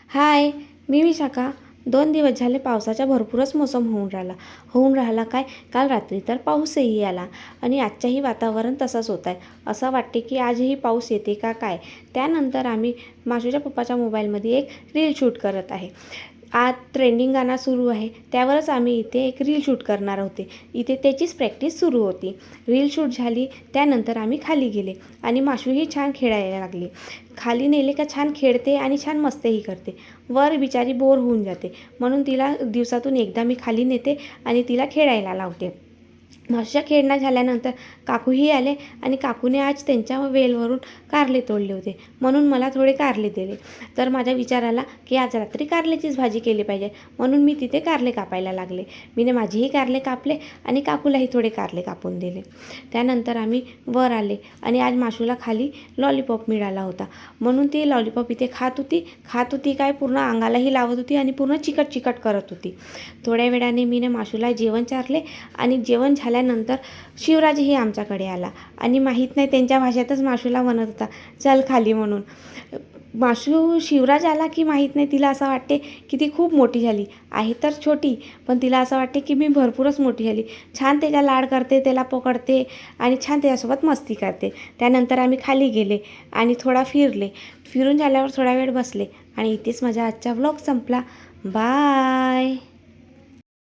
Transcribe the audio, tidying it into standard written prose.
हाय, मी विशाखा. 2 दिवस झाले पावसाचा भरपूरच मोसम होऊन राहिला काय. काल रात्री तर पाऊसही आला आणि आजच्याही वातावरण तसंच होत आहे. असं वाटते की आजही पाऊस येते का काय. त्यानंतर आम्ही माशूच्या पप्पाच्या मोबाईलमध्ये एक रील शूट करत आहे. आज ट्रेंडिंग गाणं सुरू आहे, त्यावरच आम्ही इथे एक रील शूट करणार होते. इथे त्याचीच प्रॅक्टिस सुरू होती. रील शूट झाली, त्यानंतर आम्ही खाली गेले आणि माशूही छान खेळायला लागली. खाली नेले का छान खेळते आणि छान मस्तीही करते. वर बिचारी बोर होऊन जाते, म्हणून तिला दिवसातून एकदा मी खाली नेते आणि तिला खेळायला लावते. माशूच्या खेळणं झाल्यानंतर काकूही आले आणि काकूने आज त्यांच्या वेलवरून कारले तोडले होते, म्हणून मला थोडे कारले दिले. तर माझा विचार आला की आज रात्री कारल्याचीच भाजी केली पाहिजे, म्हणून मी तिथे कारले कापायला लागले. मीने माझेही कारले कापले आणि काकूलाही थोडे कारले कापून दिले. त्यानंतर आम्ही वर आले आणि आज माशूला खाली लॉलीपॉप मिळाला होता, म्हणून ती लॉलीपॉप इथे खात होती काय पूर्ण अंगालाही लावत होती आणि पूर्ण चिकट करत होती. थोड्या वेळाने मीने माशूला जेवण चारले आणि जेवण झाल्यानंतर शिवराजही आमच्याकडे आला आणि माहीत नाही त्यांच्या भाषेतच माशूला म्हणत होता चल खाली म्हणून. माशू शिवराज आला की माहीत नाही तिला असं वाटते की ती खूप मोठी झाली आहे, तर छोटी, पण तिला असं वाटते की मी भरपूरच मोठी झाली. छान त्याचा लाड करते, त्याला पकडते आणि छान त्याच्यासोबत मस्ती करते. त्यानंतर आम्ही खाली गेले आणि थोडा फिरून झाल्यावर थोडा वेळ बसले आणि इथेच माझा आजचा व्लॉग संपला. बाय.